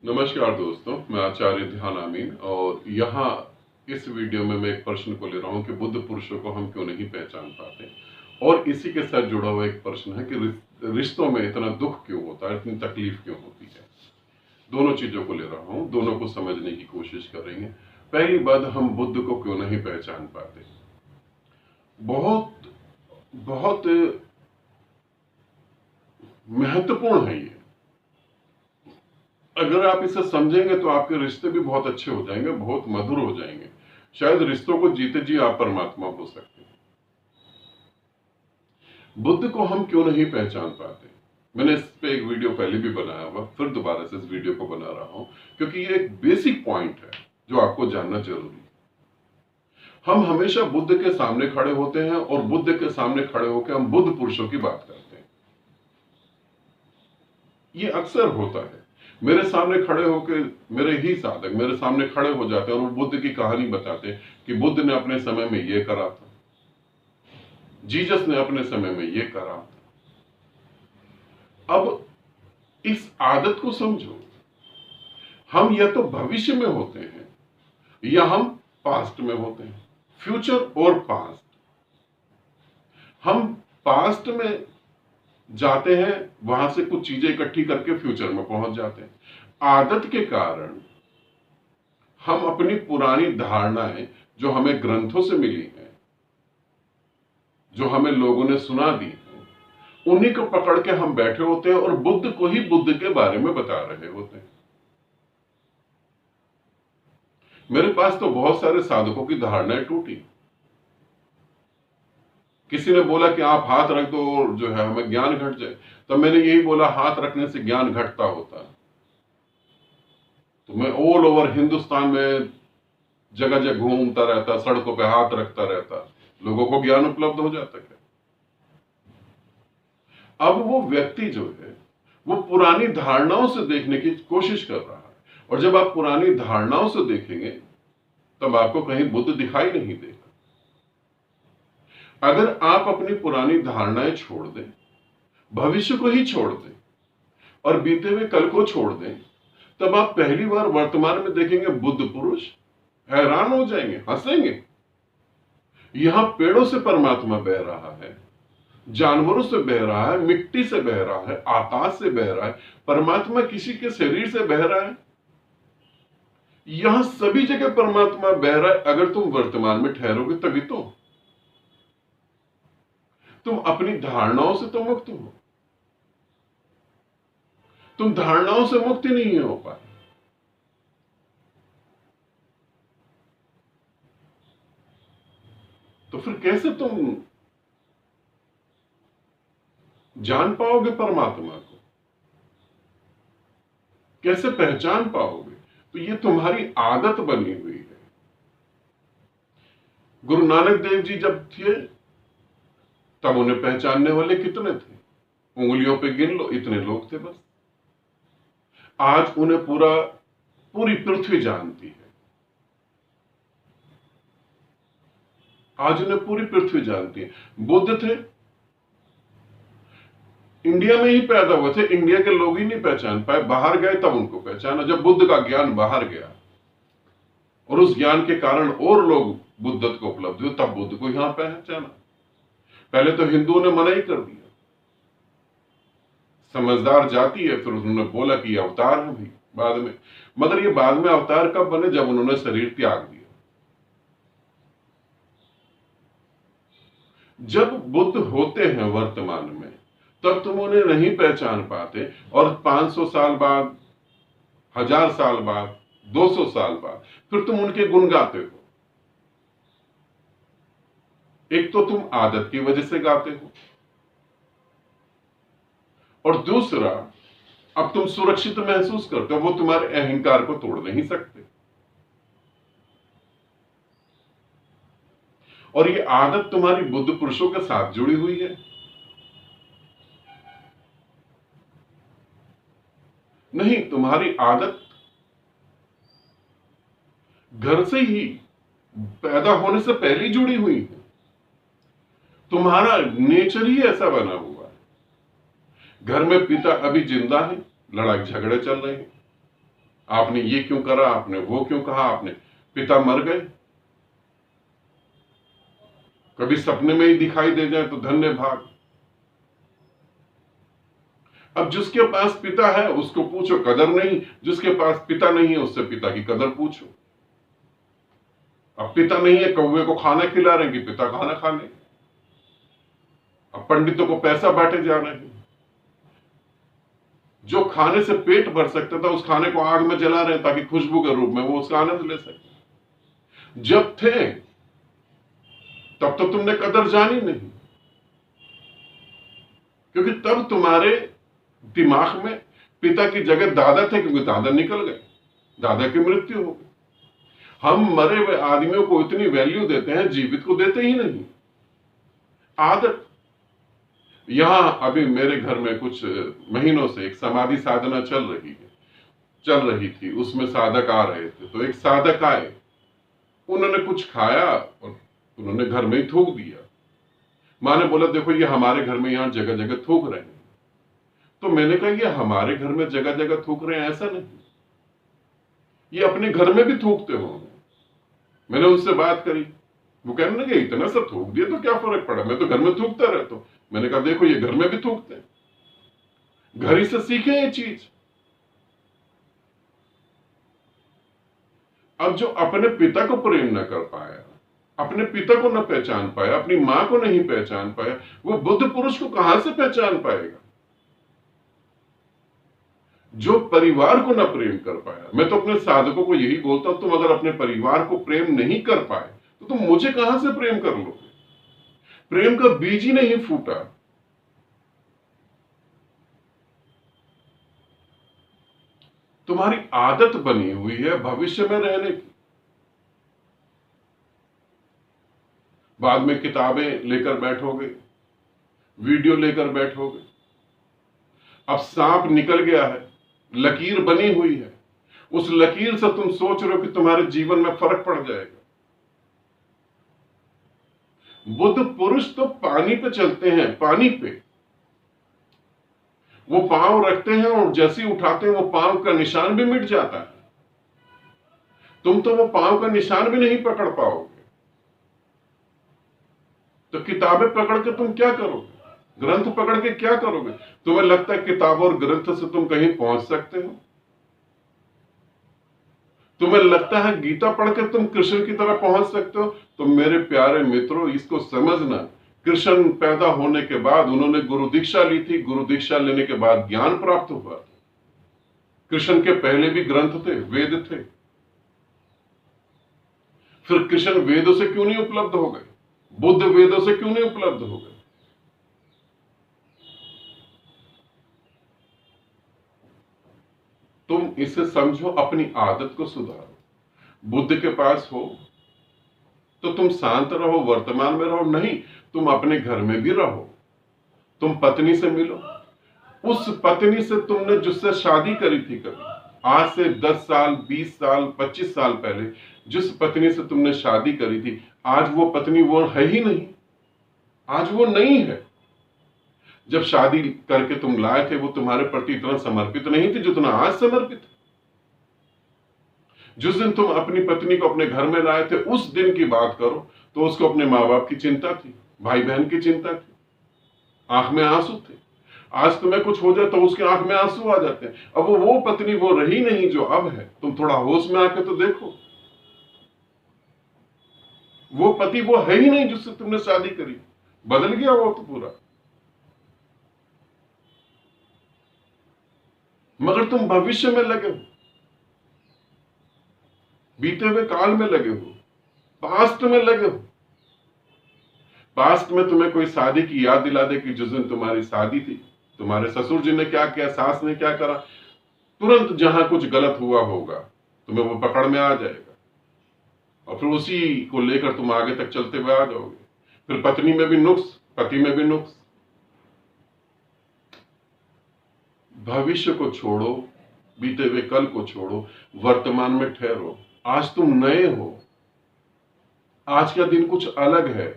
नमस्कार दोस्तों, मैं आचार्य ध्यान आमीन और यहाँ इस वीडियो में मैं एक प्रश्न को ले रहा हूँ कि बुद्ध पुरुषों को हम क्यों नहीं पहचान पाते। और इसी के साथ जुड़ा हुआ एक प्रश्न है कि रिश्तों में इतना दुख क्यों होता है, इतनी तकलीफ क्यों होती है। दोनों चीजों को ले रहा हूँ, दोनों को समझने की कोशिश करेंगे। पहली बात, हम बुद्ध को क्यों नहीं पहचान पाते। बहुत बहुत महत्वपूर्ण है ये। अगर आप इसे समझेंगे तो आपके रिश्ते भी बहुत अच्छे हो जाएंगे, बहुत मधुर हो जाएंगे। शायद रिश्तों को जीते जी आप परमात्मा हो सकते हैं। बुद्ध को हम क्यों नहीं पहचान पाते। मैंने इस पे एक वीडियो पहले भी बनाया हुआ, फिर दोबारा से इस वीडियो को बना रहा हूं क्योंकि ये एक बेसिक पॉइंट है जो आपको जानना जरूरी है। हम हमेशा बुद्ध के सामने खड़े होते हैं और बुद्ध के सामने खड़े होकर हम बुद्ध पुरुषों की बात करते हैं। ये अक्सर होता है। मेरे सामने खड़े होकर मेरे ही साधक मेरे सामने खड़े हो जाते हैं और वो बुद्ध की कहानी बताते हैं कि बुद्ध ने अपने समय में ये करा था, जीसस ने अपने समय में ये करा था। अब इस आदत को समझो। हम या तो भविष्य में होते हैं या हम पास्ट में होते हैं। फ्यूचर और पास्ट। हम पास्ट में जाते हैं, वहां से कुछ चीजें इकट्ठी करके फ्यूचर में पहुंच जाते हैं। आदत के कारण हम अपनी पुरानी धारणाएं जो हमें ग्रंथों से मिली हैं, जो हमें लोगों ने सुना दी है, उन्हीं को पकड़ के हम बैठे होते हैं और बुद्ध को ही बुद्ध के बारे में बता रहे होते हैं। मेरे पास तो बहुत सारे साधकों की धारणाएं टूटी। किसी ने बोला कि आप हाथ रख दो और जो है हमें ज्ञान घट जाए, तो मैंने यही बोला, हाथ रखने से ज्ञान घटता होता है। तो मैं ऑल ओवर हिंदुस्तान में जगह जगह घूमता रहता, सड़कों पे हाथ रखता रहता, लोगों को ज्ञान उपलब्ध हो जाता क्या। अब वो व्यक्ति जो है वो पुरानी धारणाओं से देखने की कोशिश कर रहा है, और जब आप पुरानी धारणाओं से देखेंगे तब आपको कहीं बुद्ध दिखाई नहीं देगा। अगर आप अपनी पुरानी धारणाएं छोड़ दें, भविष्य को ही छोड़ दें और बीते हुए कल को छोड़ दें, तब आप पहली बार वर्तमान में देखेंगे बुद्ध पुरुष, हैरान हो जाएंगे, हंसेंगे। यहां पेड़ों से परमात्मा बह रहा है, जानवरों से बह रहा है, मिट्टी से बह रहा है, आकाश से बह रहा है। परमात्मा किसी के शरीर से बह रहा है। यहां सभी जगह परमात्मा बह रहा है। अगर तुम वर्तमान में ठहरोगे तभी तो। तुम अपनी धारणाओं से तो मुक्त हो, तुम धारणाओं से मुक्त ही नहीं हो पाए। तो फिर कैसे तुम जान पाओगे परमात्मा को, कैसे पहचान पाओगे। तो ये तुम्हारी आदत बनी हुई है। गुरु नानक देव जी जब थे तब उन्हें पहचानने वाले कितने थे, उंगलियों पे गिन लो, इतने लोग थे बस। आज उन्हें पूरी पृथ्वी जानती है। आज उन्हें पूरी पृथ्वी जानती है। बुद्ध थे, इंडिया में ही पैदा हुए थे, इंडिया के लोग ही नहीं पहचान पाए। बाहर गए तब उनको पहचाना, जब बुद्ध का ज्ञान बाहर गया और उस ज्ञान के कारण और लोग बुद्धत्व को उपलब्ध हुए, तब बुद्ध को यहां पहचाना। पहले तो हिंदुओं ने मना ही कर दिया, समझदार जाति है, फिर उन्होंने बोला कि ये अवतार है भाई बाद में। मगर ये बाद में अवतार कब बने, जब उन्होंने शरीर त्याग दिया। जब बुद्ध होते हैं वर्तमान में, तब तुम उन्हें नहीं पहचान पाते, और 500 साल बाद, 1000 साल बाद, 200 साल बाद फिर तुम उनके गुण गाते हो। एक तो तुम आदत की वजह से गाते हो, और दूसरा अब तुम सुरक्षित महसूस करते हो। वो तुम्हारे अहंकार को तोड़ नहीं सकते। और ये आदत तुम्हारी बुद्ध पुरुषों के साथ जुड़ी हुई है। नहीं, तुम्हारी आदत घर से ही, पैदा होने से पहले जुड़ी हुई है। तुम्हारा नेचर ही ऐसा बना हुआ है। घर में पिता अभी जिंदा है, लड़ाई झगड़े चल रहे हैं, आपने ये क्यों करा, आपने वो क्यों कहा, आपने पिता मर गए, कभी सपने में ही दिखाई दे जाए तो धन्य भाग। अब जिसके पास पिता है उसको पूछो कदर नहीं, जिसके पास पिता नहीं है उससे पिता की कदर पूछो। अब पिता नहीं है, कौवे को खाना खिला रहे हैं कि पिता खाना खा ले। अब पंडितों को पैसा बांटे जा रहे हैं, जो खाने से पेट भर सकता था उस खाने को आग में जला रहे हैं ताकि खुशबू के रूप में वो उसका आनंद ले सके। जब थे तब तो तुमने कदर जानी नहीं, क्योंकि तब तुम्हारे दिमाग में पिता की जगह दादा थे, क्योंकि दादा निकल गए, दादा की मृत्यु हो गई। हम मरे हुए आदमियों को इतनी वैल्यू देते हैं, जीवित को देते ही नहीं। आदत। यहां अभी मेरे घर में कुछ महीनों से एक समाधि साधना चल रही थी, उसमें साधक आ रहे थे। तो एक साधक आए, उन्होंने कुछ खाया और उन्होंने घर में ही थूक दिया। माँ ने बोला देखो ये हमारे घर में यहां जगह जगह थूक रहे हैं। तो मैंने कहा ये हमारे घर में जगह जगह थूक रहे हैं ऐसा नहीं, ये अपने घर में भी थूकते होंगे। मैंने उनसे बात करी, वो कहने लगे इतना सब थूक दिया तो क्या फर्क पड़ा, मैं तो घर में थूकता रहता हूं। मैंने कहा देखो ये घर में भी थूकते हैं, घर ही से सीखे ये चीज। अब जो अपने पिता को प्रेम न कर पाया, अपने पिता को न पहचान पाया, अपनी मां को नहीं पहचान पाया, वो बुद्ध पुरुष को कहां से पहचान पाएगा। जो परिवार को न प्रेम कर पाया, मैं तो अपने साधकों को यही बोलता हूं, तुम अगर अपने परिवार को प्रेम नहीं कर पाए तो तुम मुझे कहां से प्रेम कर लोगे। प्रेम का बीज ही नहीं फूटा। तुम्हारी आदत बनी हुई है भविष्य में रहने की। बाद में किताबें लेकर बैठोगे, वीडियो लेकर बैठोगे। अब सांप निकल गया है, लकीर बनी हुई है, उस लकीर से तुम सोच रहे हो कि तुम्हारे जीवन में फर्क पड़ जाएगा। बुद्ध पुरुष तो पानी पे चलते हैं, पानी पे वो पांव रखते हैं और जैसे ही उठाते हैं वो पांव का निशान भी मिट जाता है। तुम तो वो पांव का निशान भी नहीं पकड़ पाओगे। तो किताबें पकड़ के तुम क्या करोगे, ग्रंथ पकड़ के क्या करोगे। तुम्हें लगता है किताबों और ग्रंथ से तुम कहीं पहुंच सकते हो। तुम्हें लगता है गीता पढ़कर तुम कृष्ण की तरह पहुंच सकते हो। तो मेरे प्यारे मित्रों इसको समझना, कृष्ण पैदा होने के बाद उन्होंने गुरु दीक्षा ली थी, गुरु दीक्षा लेने के बाद ज्ञान प्राप्त हुआ। कृष्ण के पहले भी ग्रंथ थे, वेद थे। फिर कृष्ण वेदों से क्यों नहीं उपलब्ध हो गए, बुद्ध वेदों से क्यों नहीं उपलब्ध हो गए। तुम इसे समझो, अपनी आदत को सुधारो। बुद्ध के पास हो तो तुम शांत रहो, वर्तमान में रहो। नहीं, तुम अपने घर में भी रहो। तुम पत्नी से मिलो, उस पत्नी से तुमने जिससे शादी करी थी कभी, आज से 10 साल 20 साल 25 साल पहले जिस पत्नी से तुमने शादी करी थी, आज वो पत्नी वो है ही नहीं, आज वो नहीं है। जब शादी करके तुम लाए थे वो तुम्हारे प्रति इतना समर्पित नहीं थी जितना आज समर्पित है। जिस दिन तुम अपनी पत्नी को अपने घर में लाए थे उस दिन की बात करो तो उसको अपने माँ बाप की चिंता थी, भाई बहन की चिंता थी, आंख में आंसू थे। आज तुम्हें कुछ हो जाए तो उसके आंख में आंसू आ जाते हैं। अब वो पत्नी वो रही नहीं जो अब है। तुम थोड़ा होश में आके तो देखो, वो पति वो है ही नहीं जिससे तुमने शादी करी, बदल गया वो तो पूरा। मगर तुम भविष्य में लगे हो, बीते हुए काल में लगे हो, पास्ट में लगे हो। पास्ट में तुम्हें कोई शादी की याद दिला दे कि जिस दिन तुम्हारी शादी थी तुम्हारे ससुर जी ने क्या किया, सास ने क्या करा, तुरंत जहां कुछ गलत हुआ होगा तुम्हें वो पकड़ में आ जाएगा और फिर उसी को लेकर तुम आगे तक चलते हुए आ जाओगे। फिर पत्नी में भी नुक्स, पति में भी नुक्स। भविष्य को छोड़ो, बीते हुए कल को छोड़ो, वर्तमान में ठहरो। आज तुम नए हो, आज का दिन कुछ अलग है,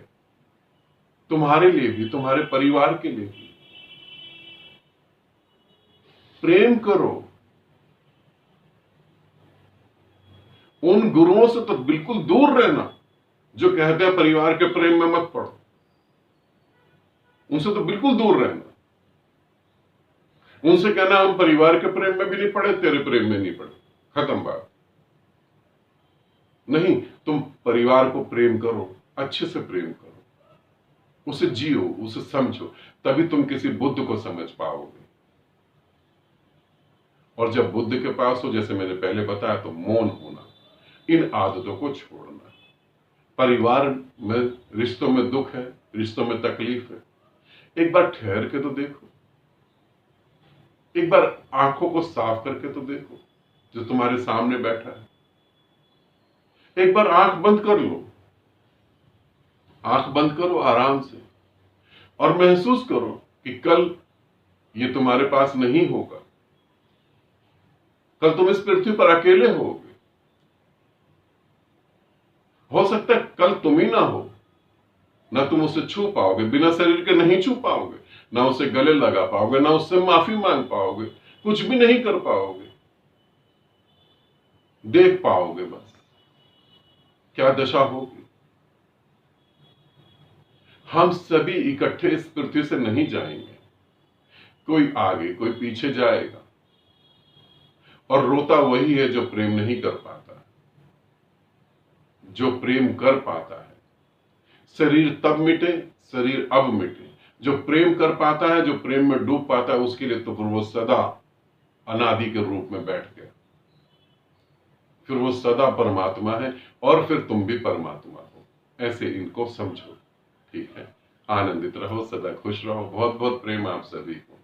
तुम्हारे लिए भी, तुम्हारे परिवार के लिए भी। प्रेम करो, उन गुरुओं से तो बिल्कुल दूर रहना जो कहते हैं परिवार के प्रेम में मत पड़ो, उनसे तो बिल्कुल दूर रहना। उनसे कहना हम परिवार के प्रेम में भी नहीं पड़े, तेरे प्रेम में नहीं पड़े, खत्म बात। नहीं, तुम परिवार को प्रेम करो, अच्छे से प्रेम करो, उसे जियो, उसे समझो, तभी तुम किसी बुद्ध को समझ पाओगे। और जब बुद्ध के पास हो, जैसे मैंने पहले बताया, तो मौन होना, इन आदतों को छोड़ना। परिवार में, रिश्तों में दुख है, रिश्तों में तकलीफ है, एक बार ठहर के तो देखो, एक बार आंखों को साफ करके तो देखो जो तुम्हारे सामने बैठा है। एक बार आंख बंद कर लो, आंख बंद करो आराम से, और महसूस करो कि कल ये तुम्हारे पास नहीं होगा, कल तुम इस पृथ्वी पर अकेले होगे। हो सकता है कल तुम ही ना हो, ना तुम उसे छू पाओगे, बिना शरीर के नहीं छू पाओगे, ना उसे गले लगा पाओगे, ना उससे माफी मांग पाओगे, कुछ भी नहीं कर पाओगे, देख पाओगे बस क्या दशा होगी। हम सभी इकट्ठे इस पृथ्वी से नहीं जाएंगे, कोई आगे कोई पीछे जाएगा, और रोता वही है जो प्रेम नहीं कर पाता। जो प्रेम कर पाता है, शरीर तब मिटे, शरीर अब मिटे, जो प्रेम कर पाता है, जो प्रेम में डूब पाता है, उसके लिए तो फिर वो सदा अनादि के रूप में बैठ गया, फिर वो सदा परमात्मा है, और फिर तुम भी परमात्मा हो। ऐसे इनको समझो, ठीक है। आनंदित रहो, सदा खुश रहो। बहुत बहुत प्रेम आप सभी को।